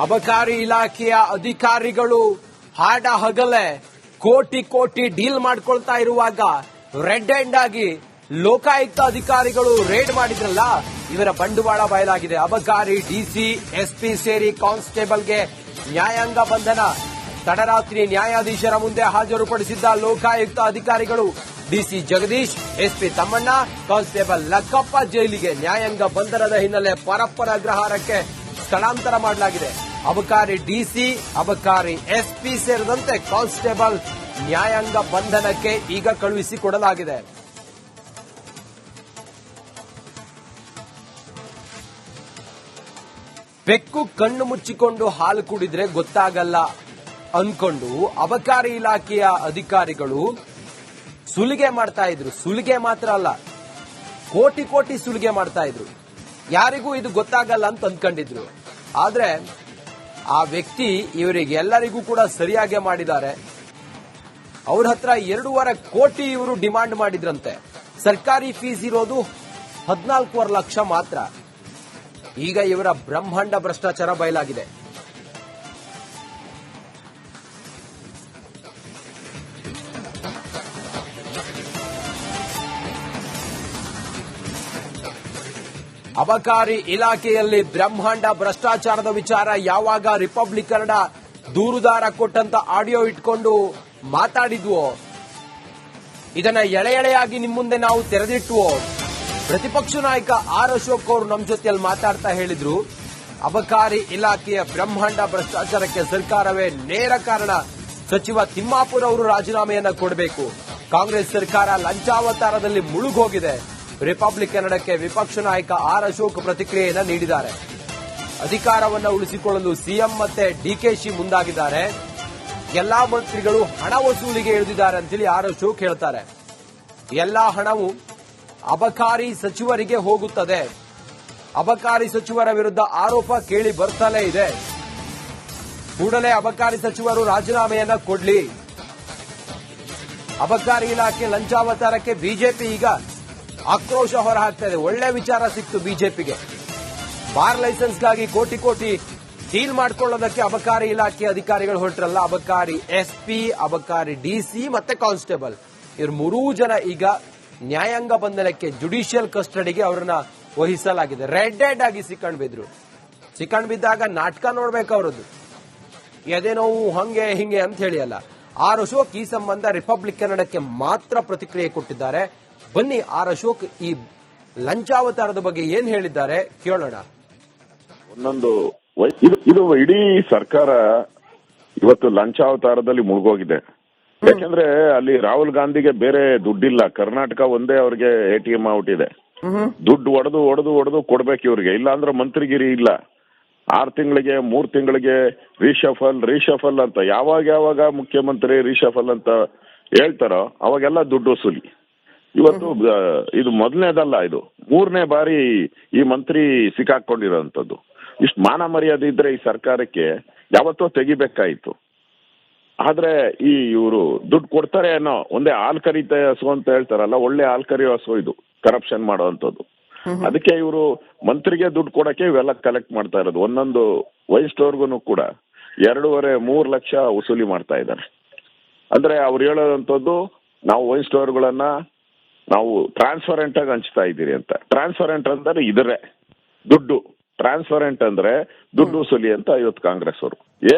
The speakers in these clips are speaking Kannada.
ಅಬಕಾರಿ ಇಲಾಖೆಯ ಅಧಿಕಾರಿಗಳು ಹಾಡ ಹಗಲೇ ಕೋಟಿ ಕೋಟಿ ಡೀಲ್ ಮಾಡ್ಕೊಳ್ತಾ ಇರುವಾಗ ರೆಡ್ ಹ್ಯಾಂಡ್ ಆಗಿ ಲೋಕಾಯುಕ್ತ ಅಧಿಕಾರಿಗಳು ರೇಡ್ ಮಾಡಿದ್ರಲ್ಲ, ಇವರ ಬಂಡವಾಳ ಬಯಲಾಗಿದೆ. ಅಬಕಾರಿ ಡಿಸಿ, ಎಸ್ಪಿ ಸೇರಿ ಕಾನ್ಸ್ಟೇಬಲ್ಗೆ ನ್ಯಾಯಾಂಗ ಬಂಧನ. ತಡರಾತ್ರಿ ನ್ಯಾಯಾಧೀಶರ ಮುಂದೆ ಹಾಜರುಪಡಿಸಿದ್ದ ಲೋಕಾಯುಕ್ತ ಅಧಿಕಾರಿಗಳು DC Jagadish, SP Thammanna, constable Lakkappa ಜೈಲಿಗೆ. ನ್ಯಾಯಾಂಗ ಬಂಧನದ ಹಿನ್ನೆಲೆ ಪರಪ್ಪನ ಅಗ್ರಹಾರಕ್ಕೆ ಸ್ಥಳಾಂತರ ಮಾಡಲಾಗಿದೆ. ಅಬಕಾರಿ ಡಿಸಿ, ಅಬಕಾರಿ ಎಸ್ಪಿ ಸೇರಿದಂತೆ ಕಾನ್ಸ್ಟೇಬಲ್ ನ್ಯಾಯಾಂಗ ಬಂಧನಕ್ಕೆ ಈಗ ಕಳುಹಿಸಿಕೊಡಲಾಗಿದೆ. ಬೆಕ್ಕು ಕಣ್ಣು ಮುಚ್ಚಿಕೊಂಡು ಹಾಲು ಕುಡಿದ್ರೆ ಗೊತ್ತಾಗಲ್ಲ ಅನ್ಕೊಂಡು ಅಬಕಾರಿ ಇಲಾಖೆಯ ಅಧಿಕಾರಿಗಳು ಸುಲಿಗೆ ಮಾಡ್ತಾ ಇದ್ರು. ಸುಲಿಗೆ ಮಾತ್ರ ಅಲ್ಲ, ಕೋಟಿ ಕೋಟಿ ಸುಲಿಗೆ ಮಾಡ್ತಾ ಇದ್ರು. ಯಾರಿಗೂ ಇದು ಗೊತ್ತಾಗಲ್ಲ ಅಂತ ಅಂದ್ಕೊಂಡಿದ್ರು. ಆದ್ರೆ ಆ ವ್ಯಕ್ತಿ ಇವರಿಗೆಲ್ಲರಿಗೂ ಕೂಡ ಸರಿಯಾಗಿ ಮಾಡಿದ್ದಾರೆ. ಅವ್ರ ಹತ್ರ 2.5 ಕೋಟಿ ಇವರು ಡಿಮಾಂಡ್ ಮಾಡಿದ್ರಂತೆ. ಸರ್ಕಾರಿ ಫೀಸ್ ಇರೋದು 14.5 ಲಕ್ಷ ಮಾತ್ರ. ಈಗ ಇವರ ಬ್ರಹ್ಮಾಂಡ ಭ್ರಷ್ಟಾಚಾರ ಬಯಲಾಗಿದೆ. ಅಬಕಾರಿ ಇಲಾಖೆಯಲ್ಲಿ ಬ್ರಹ್ಮಾಂಡ ಭ್ರಷ್ಟಾಚಾರದ ವಿಚಾರ ಯಾವಾಗ ರಿಪಬ್ಲಿಕ್ ಕನ್ನಡ ದೂರುದಾರ ಕೊಟ್ಟಂತ ಆಡಿಯೋ ಇಟ್ಕೊಂಡು ಮಾತಾಡಿದ್ವೋ, ಇದನ್ನ ಎಳೆ ಎಳೆಯಾಗಿ ನಿಮ್ಮ ಮುಂದೆ ನಾವು ತೆರೆದಿಟ್ವೋ, ಪ್ರತಿಪಕ್ಷ ನಾಯಕ ಆರ್ ಅಶೋಕ್ ಅವರು ನಮ್ಮ ಜೊತೆಯಲ್ಲಿ ಮಾತಾಡ್ತಾ ಹೇಳಿದ್ರು, ಅಬಕಾರಿ ಇಲಾಖೆಯ ಬ್ರಹ್ಮಾಂಡ ಭ್ರಷ್ಟಾಚಾರಕ್ಕೆ ಸರ್ಕಾರವೇ ನೇರ ಕಾರಣ. ಸಚಿವ ತಿಮ್ಮಾಪುರ್ ಅವರು ರಾಜೀನಾಮೆಯನ್ನ ಕೊಡಬೇಕು. ಕಾಂಗ್ರೆಸ್ ಸರ್ಕಾರ ಲಂಚಾವತಾರದಲ್ಲಿ ಮುಳುಗೋಗಿದೆ. ರಿಪಬ್ಲಿಕ್ ಕನ್ನಡಕ್ಕೆ ವಿಪಕ್ಷ ನಾಯಕ ಆರ್ ಅಶೋಕ್ ಪ್ರತಿಕ್ರಿಯೆಯನ್ನು ನೀಡಿದ್ದಾರೆ. ಅಧಿಕಾರವನ್ನು ಉಳಿಸಿಕೊಳ್ಳಲು ಸಿಎಂ ಮತ್ತೆ ಡಿಕೆಶಿ ಮುಂದಾಗಿದ್ದಾರೆ. ಎಲ್ಲಾ ಮಂತ್ರಿಗಳು ಹಣ ವಸೂಲಿಗೆ ಇಳಿದಿದ್ದಾರೆ ಅಂತೇಳಿ ಆರ್ ಅಶೋಕ್ ಹೇಳ್ತಾರೆ. ಎಲ್ಲಾ ಹಣವು ಅಬಕಾರಿ ಸಚಿವರಿಗೆ ಹೋಗುತ್ತದೆ. ಅಬಕಾರಿ ಸಚಿವರ ವಿರುದ್ಧ ಆರೋಪ ಕೇಳಿ ಬರ್ತಲೇ ಇದೆ. ಕೂಡಲೇ ಅಬಕಾರಿ ಸಚಿವರು ರಾಜೀನಾಮೆಯನ್ನ ಕೊಡ್ಲಿ. ಅಬಕಾರಿ ಇಲಾಖೆ ಲಂಚಾವತಾರಕ್ಕೆ ಬಿಜೆಪಿ ಈಗ ಆಕ್ರೋಶ ಹೊರಹಾಕ್ತಾ ಇದೆ. ಒಳ್ಳೆ ವಿಚಾರ ಸಿಕ್ತು ಬಿಜೆಪಿಗೆ. ಬಾರ್ ಲೈಸೆನ್ಸ್ಗಾಗಿ ಕೋಟಿ ಕೋಟಿ ಡೀಲ್ ಮಾಡ್ಕೊಳ್ಳೋದಕ್ಕೆ ಅಬಕಾರಿ ಇಲಾಖೆ ಅಧಿಕಾರಿಗಳು ಹೊರಟ್ರಲ್ಲ, ಅಬಕಾರಿ ಎಸ್ಪಿ, ಅಬಕಾರಿ ಡಿಸಿ ಮತ್ತೆ ಕಾನ್ಸ್ಟೇಬಲ್, ಇವರು 3 ಜನ ಈಗ ನ್ಯಾಯಾಂಗ ಬಂಧನಕ್ಕೆ, ಜುಡಿಷಿಯಲ್ ಕಸ್ಟಡಿಗೆ ಅವರನ್ನ ವಹಿಸಲಾಗಿದೆ. ರೆಡ್ ಹ್ಯಾಂಡ್ ಆಗಿ ಸಿಕ್ಕಂಡ್ ಬಿದ್ದಾಗ ನಾಟಕ ನೋಡ್ಬೇಕು ಅವರದ್ದು. ಎದೆ ನೋವು ಹಂಗೆ ಹಿಂಗೆ ಅಂತ ಹೇಳಿ ಅಲ್ಲ. ಆರ್ ಅಶೋಕ್ ಈ ಸಂಬಂಧ ರಿಪಬ್ಲಿಕ್ ಕನ್ನಡಕ್ಕೆ ಮಾತ್ರ ಪ್ರತಿಕ್ರಿಯೆ ಕೊಟ್ಟಿದ್ದಾರೆ. ಬನ್ನಿ ಆರ್ ಅಶೋಕ್ ಈ ಲಂಚಾವತಾರದ ಬಗ್ಗೆ ಏನ್ ಹೇಳಿದ್ದಾರೆ ಕೇಳೋಣ. ಇದು ಇಡೀ ಸರ್ಕಾರ ಇವತ್ತು ಲಂಚಾವತಾರದಲ್ಲಿ ಮುಳುಗೋಗಿದೆ. ಯಾಕೆಂದ್ರೆ ಅಲ್ಲಿ ರಾಹುಲ್ ಗಾಂಧಿಗೆ ಬೇರೆ ದುಡ್ಡಿಲ್ಲ. ಕರ್ನಾಟಕ ಒಂದೇ ಅವ್ರಿಗೆ ATM ಔಟ್ ಇದೆ. ದುಡ್ಡು ಒಡೆದು ಕೊಡ್ಬೇಕು ಇವ್ರಿಗೆ. ಇಲ್ಲ ಅಂದ್ರೆ ಮಂತ್ರಿಗಿರಿ ಇಲ್ಲ. 6 ತಿಂಗಳಿಗೆ 3 ತಿಂಗಳಿಗೆ ರೀಶಫಲ್ ಅಂತ ಯಾವಾಗ ಮುಖ್ಯಮಂತ್ರಿ ರೀಶಫಲ್ ಅಂತ ಹೇಳ್ತಾರೋ ಅವಾಗೆಲ್ಲ ದುಡ್ಡು ವಸೂಲಿ. ಇವತ್ತು ಇದು ಮೊದಲನೇದಲ್ಲ, ಇದು 3ನೇ ಬಾರಿ ಈ ಮಂತ್ರಿ ಸಿಕ್ಕಾಕೊಂಡಿರೋಂಥದ್ದು. ಇಷ್ಟು ಮಾನ ಮರ್ಯಾದೆ ಇದ್ರೆ ಈ ಸರ್ಕಾರಕ್ಕೆ ಯಾವತ್ತೋ ತೆಗಿಬೇಕಾಯ್ತು. ಆದ್ರೆ ಇವರು ದುಡ್ಡು ಕೊಡ್ತಾರೆ ಅನ್ನೋ ಒಂದೇ ಹಾಲ್ ಕರಿತ ಹಸು ಅಂತ ಹೇಳ್ತಾರಲ್ಲ, ಒಳ್ಳೆ ಹಾಲ್ ಕರಿಯೋ ಹಸು ಇದು ಕರಪ್ಷನ್ ಮಾಡುವಂತದ್ದು. ಅದಕ್ಕೆ ಇವರು ಮಂತ್ರಿಗೆ ದುಡ್ಡು ಕೊಡಕ್ಕೆ ಇವೆಲ್ಲ ಕಲೆಕ್ಟ್ ಮಾಡ್ತಾ ಇರೋದು. ಒಂದೊಂದು ವೈನ್ ಸ್ಟೋರ್ಗೂ ಕೂಡ 2.5-3 ಲಕ್ಷ ವಸೂಲಿ ಮಾಡ್ತಾ ಇದ್ದಾರೆ. ಅಂದ್ರೆ ಅವ್ರು ಹೇಳೋದಂಥದ್ದು, ನಾವು ವೈನ್ ಸ್ಟೋರ್ಗಳನ್ನ ನಾವು ಟ್ರಾನ್ಸ್ಪರೆಂಟ್ ಆಗಿ ಹಂಚ್ತಾ ಇದ್ದೀರಿ ಅಂತ. ಟ್ರಾನ್ಸ್ಪರೆಂಟ್ ಅಂದ್ರೆ ಇದರೇ ದುಡ್ಡು, ಟ್ರಾನ್ಸ್ಪರೆಂಟ್ ಅಂದ್ರೆ ದುಡ್ಡು ವಸೂಲಿ ಅಂತ ಇವತ್ತು ಕಾಂಗ್ರೆಸ್ ಅವರು.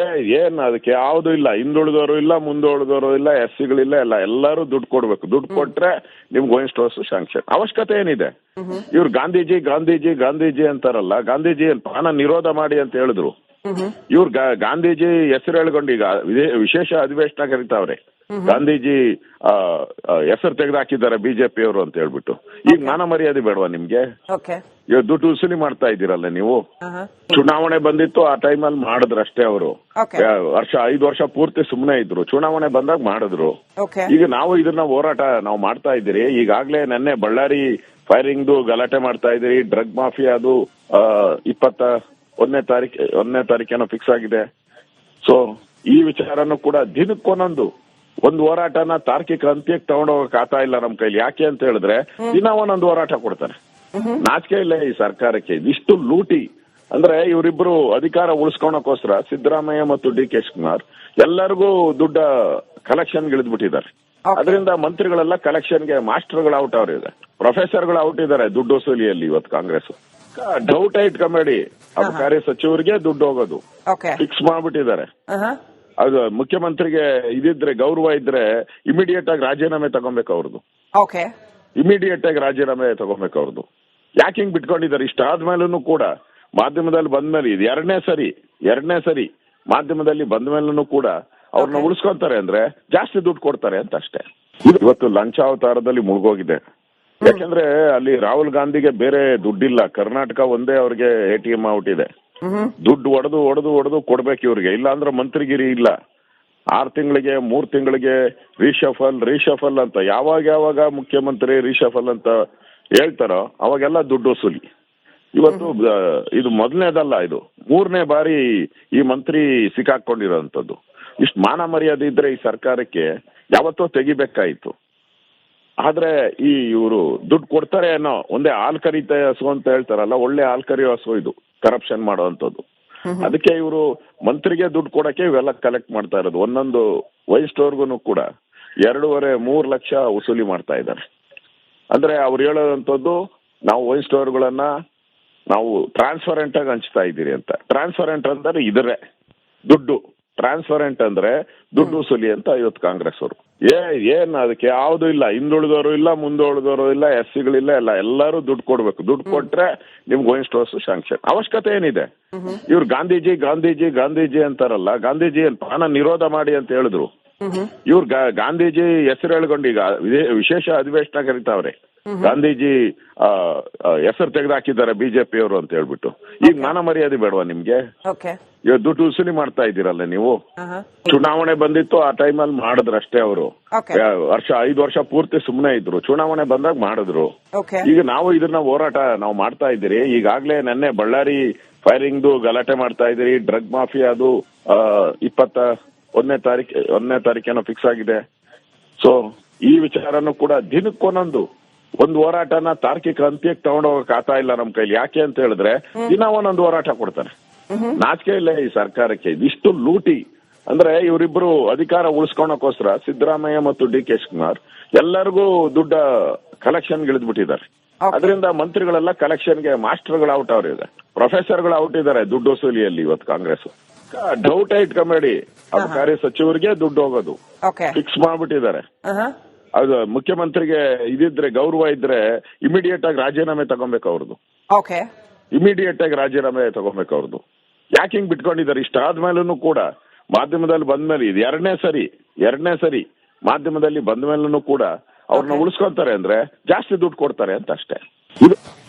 ಏನ್ ಅದಕ್ಕೆ ಯಾವ್ದು ಇಲ್ಲ, ಹಿಂದುಳಿದವರು ಇಲ್ಲ, ಮುಂದುಳಿದವರು ಇಲ್ಲ, SCಗಳಿಲ್ಲ, ಎಲ್ಲರೂ ದುಡ್ಡು ಕೊಡ್ಬೇಕು. ದುಡ್ಡು ಕೊಟ್ರೆ ನಿಮ್ಗೆ ವೈನ್ ಸ್ಟೋರ್ಸ್ ಶಾಂಕ್ಷನ್. ಅವಶ್ಯಕತೆ ಏನಿದೆ? ಇವ್ರು ಗಾಂಧೀಜಿ ಅಂತಾರಲ್ಲ, ಗಾಂಧೀಜಿ ಪಾನ ನಿರೋಧ ಮಾಡಿ ಅಂತ ಹೇಳಿದ್ರು. ಇವ್ರು ಗಾಂಧೀಜಿ ಹೆಸರು ಹೇಳ್ಕೊಂಡು ಈಗ ವಿಶೇಷ ಅಧಿವೇಶನ ಕರೀತಾವ್ರೆ. ಗಾಂಧೀಜಿ ಹೆಸರು ತೆಗೆದಾಕಿದ್ದಾರೆ ಬಿಜೆಪಿ ಅವರು ಅಂತ ಹೇಳ್ಬಿಟ್ಟು. ಈಗ ಮಾನ ಮರ್ಯಾದೆ ಬೇಡವಾ ನಿಮ್ಗೆ? ದುಡ್ಡು ವಸೂಲಿ ಮಾಡ್ತಾ ಇದ್ದೀರಲ್ಲ ನೀವು. ಚುನಾವಣೆ ಬಂದಿತ್ತು, ಆ ಟೈಮಲ್ಲಿ ಮಾಡಿದ್ರಷ್ಟೇ ಅವರು. 5 ವರ್ಷ ಪೂರ್ತಿ ಸುಮ್ಮನೆ ಇದ್ರು. ಚುನಾವಣೆ ಬಂದಾಗ ಮಾಡಿದ್ರು. ಈಗ ನಾವು ಇದನ್ನ ಹೋರಾಟ ನಾವು ಮಾಡ್ತಾ ಇದ್ದೀರಿ. ಈಗಾಗ್ಲೇ ನೆನ್ನೆ ಬಳ್ಳಾರಿ ಫೈರಿಂಗ್ದು ಗಲಾಟೆ ಮಾಡ್ತಾ ಇದ್ದೀರಿ. ಡ್ರಗ್ ಮಾಫಿಯಾದು 21ನೇ ತಾರೀಕೇನೋ ಫಿಕ್ಸ್ ಆಗಿದೆ. ಸೊ ಈ ವಿಚಾರನೂ ಕೂಡ ದಿನಕ್ಕೊಂದೊಂದು ಒಂದು ಹೋರಾಟನ ತಾರ್ಕಿಕ ಅಂತ್ಯಕ್ಕೆ ತಗೊಂಡೋಗಕ್ ಆಗ್ತಾ ಇಲ್ಲ ನಮ್ ಕೈಲಿ. ಯಾಕೆ ಅಂತ ಹೇಳಿದ್ರೆ ದಿನ ಒಂದೊಂದು ಹೋರಾಟ ಕೊಡ್ತಾರೆ. ನಾಚಿಕೆ ಇಲ್ಲ ಈ ಸರ್ಕಾರಕ್ಕೆ. ಇದಿಷ್ಟು ಲೂಟಿ ಅಂದ್ರೆ ಇವರಿಬ್ರು ಅಧಿಕಾರ ಉಳಿಸ್ಕೊಳಕೋಸ್ಕರ ಸಿದ್ದರಾಮಯ್ಯ ಮತ್ತು ಡಿ ಕೆ ಶಿವಕುಮಾರ್ ಎಲ್ಲರಿಗೂ ದುಡ್ಡ ಕಲೆಕ್ಷನ್ ಇಳಿದ್ಬಿಟ್ಟಿದ್ದಾರೆ. ಅದರಿಂದ ಮಂತ್ರಿಗಳೆಲ್ಲ ಕಲೆಕ್ಷನ್ಗೆ ಮಾಸ್ಟರ್ಗಳು ಔಟ್ ಅವರಿದೆ, ಪ್ರೊಫೆಸರ್ಗಳು ಔಟ್ ಇದ್ದಾರೆ ದುಡ್ಡು ವಸೂಲಿಯಲ್ಲಿ. ಇವತ್ತು ಕಾಂಗ್ರೆಸ್ ಡೌಟ್ ಇಟ್ಕೊಂಬೇಡಿ, ಅಬಕಾರಿ ಸಚಿವರಿಗೆ ದುಡ್ಡು ಹೋಗೋದು ಫಿಕ್ಸ್ ಮಾಡ್ಬಿಟ್ಟಿದ್ದಾರೆ. ಅದು ಮುಖ್ಯಮಂತ್ರಿಗೆ ಇದಿದ್ರೆ ಗೌರವ ಇದ್ರೆ ಇಮಿಡಿಯೇಟ್ ಆಗಿ ರಾಜೀನಾಮೆ ತಗೊಬೇಕು ಅವ್ರದ್ದು. ಇಮಿಡಿಯೇಟ್ ಆಗಿ ರಾಜೀನಾಮೆ ತಗೊಬೇಕು ಅವ್ರದ್ದು. ಯಾಕೆ ಹಿಂಗ್ ಬಿಟ್ಕೊಂಡಿದ್ದಾರೆ? ಇಷ್ಟ ಆದ್ಮೇಲೂ ಕೂಡ ಮಾಧ್ಯಮದಲ್ಲಿ ಬಂದ್ಮೇಲೆ ಇದು ಎರಡನೇ ಸರಿ ಮಾಧ್ಯಮದಲ್ಲಿ ಬಂದ್ಮೇಲೂ ಕೂಡ ಅವ್ರನ್ನ ಉಳಿಸ್ಕೊಂತಾರೆ ಅಂದ್ರೆ ಜಾಸ್ತಿ ದುಡ್ಡು ಕೊಡ್ತಾರೆ ಅಂತ ಅಷ್ಟೇ. ಇವತ್ತು ಲಂಚಾವತಾರದಲ್ಲಿ ಮುಳುಗೋಗಿದೆ. ಯಾಕೆಂದ್ರೆ ಅಲ್ಲಿ ರಾಹುಲ್ ಗಾಂಧಿಗೆ ಬೇರೆ ದುಡ್ಡಿಲ್ಲ, ಕರ್ನಾಟಕ ಒಂದೇ ಅವ್ರಿಗೆ ATM ಔಟ್ ಇದೆ. ದುಡ್ಡು ಹೊಡೆದು ಕೊಡ್ಬೇಕು ಇವ್ರಿಗೆ, ಇಲ್ಲ ಅಂದ್ರೆ ಮಂತ್ರಿಗಿರಿ ಇಲ್ಲ. 6 ತಿಂಗಳಿಗೆ 3 ತಿಂಗಳಿಗೆ ರೀಶಫಲ್ ಅಂತ ಯಾವಾಗ ಮುಖ್ಯಮಂತ್ರಿ ರೀಶಫಲ್ ಅಂತ ಹೇಳ್ತಾರೋ ಅವಾಗೆಲ್ಲ ದುಡ್ಡು ವಸೂಲಿ. ಇವತ್ತು ಇದು ಮೊದಲನೇದಲ್ಲ, ಇದು 3ನೇ ಬಾರಿ ಈ ಮಂತ್ರಿ ಸಿಕ್ಕಾಕೊಂಡಿರೋಂಥದ್ದು. ಇಷ್ಟು ಮಾನ ಮರ್ಯಾದೆ ಇದ್ರೆ ಈ ಸರ್ಕಾರಕ್ಕೆ ಯಾವತ್ತೋ ತೆಗಿಬೇಕಾಯ್ತು. ಆದ್ರೆ ಇವರು ದುಡ್ಡು ಕೊಡ್ತಾರೆ ಅನ್ನೋ ಒಂದೇ ಹಾಲ್ ಕರಿತ ಹಸು ಅಂತ ಹೇಳ್ತಾರಲ್ಲ, ಒಳ್ಳೆ ಹಾಲ್ ಕರಿಯೋ ಹಸು ಇದು ಕರಪ್ಷನ್ ಮಾಡುವಂತದ್ದು. ಅದಕ್ಕೆ ಇವರು ಮಂತ್ರಿಗೆ ದುಡ್ಡು ಕೊಡಕ್ಕೆ ಇವೆಲ್ಲ ಕಲೆಕ್ಟ್ ಮಾಡ್ತಾ ಇರೋದು. ಒಂದೊಂದು ವೈನ್ ಸ್ಟೋರ್ಗೂ ಕೂಡ 2.5-3 ಲಕ್ಷ ವಸೂಲಿ ಮಾಡ್ತಾ ಇದ್ದಾರೆ. ಅಂದ್ರೆ ಅವ್ರು ಹೇಳೋದಂಥದ್ದು, ನಾವು ವೈನ್ ಸ್ಟೋರ್ಗಳನ್ನ ನಾವು ಟ್ರಾನ್ಸ್ಪರೆಂಟ್ ಆಗಿ ಹಂಚ್ತಾ ಇದ್ದೀರಿ ಅಂತ. ಟ್ರಾನ್ಸ್ಪರೆಂಟ್ ಅಂದ್ರೆ ಇದ್ರೆ ದುಡ್ಡು, ಟ್ರಾನ್ಸ್ಪರೆಂಟ್ ಅಂದ್ರೆ ದುಡ್ಡು ವಸೂಲಿ ಅಂತ ಇವತ್ತು ಕಾಂಗ್ರೆಸ್ ಅವರು. ಏನ್ ಅದಕ್ಕೆ ಯಾವ್ದು ಇಲ್ಲ, ಹಿಂದುಳಿದವರು ಇಲ್ಲ, ಮುಂದುಳಿದವರು ಇಲ್ಲ, SCಗಳಿಲ್ಲ, ಎಲ್ಲರೂ ದುಡ್ಡು ಕೊಡ್ಬೇಕು. ದುಡ್ಡು ಕೊಟ್ರೆ ನಿಮ್ಗೆ ವೈನ್ ಸ್ಟೋರ್ಸ್ ಶಾಂಕ್ಷನ್. ಅವಶ್ಯಕತೆ ಏನಿದೆ? ಇವ್ರು ಗಾಂಧೀಜಿ ಅಂತಾರಲ್ಲ, ಗಾಂಧೀಜಿ ಪಾನ ನಿರೋಧ ಮಾಡಿ ಅಂತ ಹೇಳಿದ್ರು. ಇವ್ರು ಗಾಂಧೀಜಿ ಹೆಸರು ಹೇಳ್ಕೊಂಡು ಈಗ ವಿಶೇಷ ಅಧಿವೇಶನ ಕರೀತಾವ್ರೆ. ಗಾಂಧೀಜಿ ಹೆಸರು ತೆಗೆದಾಕಿದ್ದಾರೆ ಬಿಜೆಪಿಯವರು ಅಂತ ಹೇಳ್ಬಿಟ್ಟು. ಈಗ ಮಾನ ಮರ್ಯಾದೆ ಬೇಡವಾ ನಿಮ್ಗೆ? ದುಡ್ಡು ವಸೂಲಿ ಮಾಡ್ತಾ ಇದ್ದೀರಲ್ಲ ನೀವು. ಚುನಾವಣೆ ಬಂದಿತ್ತು, ಆ ಟೈಮಲ್ಲಿ ಮಾಡಿದ್ರಷ್ಟೇ ಅವರು. 5 ವರ್ಷ ಪೂರ್ತಿ ಸುಮ್ಮನೆ ಇದ್ರು, ಚುನಾವಣೆ ಬಂದಾಗ ಮಾಡಿದ್ರು. ಈಗ ನಾವು ಇದನ್ನ ಹೋರಾಟ ನಾವು ಮಾಡ್ತಾ ಇದ್ದೀರಿ. ಈಗಾಗ್ಲೇ ನೆನ್ನೆ ಬಳ್ಳಾರಿ ಫೈರಿಂಗ್ದು ಗಲಾಟೆ ಮಾಡ್ತಾ ಇದ್ದೀರಿ. ಡ್ರಗ್ ಮಾಫಿಯಾದು 21ನೇ ತಾರೀಕೇನೋ ಫಿಕ್ಸ್ ಆಗಿದೆ. ಸೊ ಈ ವಿಚಾರನೂ ಕೂಡ ದಿನಕ್ಕೊಂದೊಂದು ಒಂದು ಹೋರಾಟನ ತಾರ್ಕಿಕ ಅಂತ್ಯಕ್ಕೆ ತಗೊಂಡೋಗಕ್ ಆಗ್ತಾ ಇಲ್ಲ ನಮ್ ಕೈಲಿ. ಯಾಕೆ ಅಂತ ಹೇಳಿದ್ರೆ ದಿನ ಒಂದೊಂದು ಹೋರಾಟ ಕೊಡ್ತಾರೆ. ನಾಚಿಕೆ ಇಲ್ಲ ಈ ಸರ್ಕಾರಕ್ಕೆ. ಇದಿಷ್ಟು ಲೂಟಿ. ಅಂದ್ರೆ ಇವರಿಬ್ರು ಅಧಿಕಾರ ಉಳಿಸ್ಕೊಳಕೋಸ್ಕರ ಸಿದ್ದರಾಮಯ್ಯ ಮತ್ತು ಡಿ ಕೆ ಶಿವಕುಮಾರ್ ಎಲ್ಲರಿಗೂ ದುಡ್ಡ ಕಲೆಕ್ಷನ್ ಇಳಿದ್ಬಿಟ್ಟಿದ್ದಾರೆ. ಅದರಿಂದ ಮಂತ್ರಿಗಳೆಲ್ಲ ಕಲೆಕ್ಷನ್ಗೆ ಮಾಸ್ಟರ್ಗಳು ಔಟ್ ಅವರಿದೆ, ಪ್ರೊಫೆಸರ್ಗಳು ಔಟ್ ಇದ್ದಾರೆ ದುಡ್ಡು ವಸೂಲಿಯಲ್ಲಿ. ಇವತ್ತು ಕಾಂಗ್ರೆಸ್ ಡೌಟ್ ಇಟ್ಕೊಂಬೇಡಿ, ಅಬಕಾರಿ ಸಚಿವರಿಗೆ ದುಡ್ಡು ಹೋಗೋದು ಫಿಕ್ಸ್ ಮಾಡ್ಬಿಟ್ಟಿದ್ದಾರೆ. ಅದು ಮುಖ್ಯಮಂತ್ರಿಗೆ ಇದಿದ್ರೆ ಗೌರವ ಇದ್ರೆ ಇಮಿಡಿಯೇಟ್ ಆಗಿ ರಾಜೀನಾಮೆ ತಗೊಬೇಕು ಅವ್ರದ್ದು. ಇಮಿಡಿಯೇಟ್ ಆಗಿ ರಾಜೀನಾಮೆ ತಗೊಬೇಕು ಅವ್ರದ್ದು. ಯಾಕೆ ಹಿಂಗ್ ಬಿಟ್ಕೊಂಡಿದ್ದಾರೆ? ಇಷ್ಟ ಆದ್ಮೇಲೂ ಕೂಡ ಮಾಧ್ಯಮದಲ್ಲಿ ಬಂದ್ಮೇಲೆ ಇದು ಎರಡನೇ ಸರಿ ಮಾಧ್ಯಮದಲ್ಲಿ ಬಂದ್ಮೇಲೂ ಕೂಡ ಅವ್ರನ್ನ ಉಳಿಸ್ಕೊಂತಾರೆ ಅಂದ್ರೆ ಜಾಸ್ತಿ ದುಡ್ಡು ಕೊಡ್ತಾರೆ ಅಂತ ಅಷ್ಟೇ.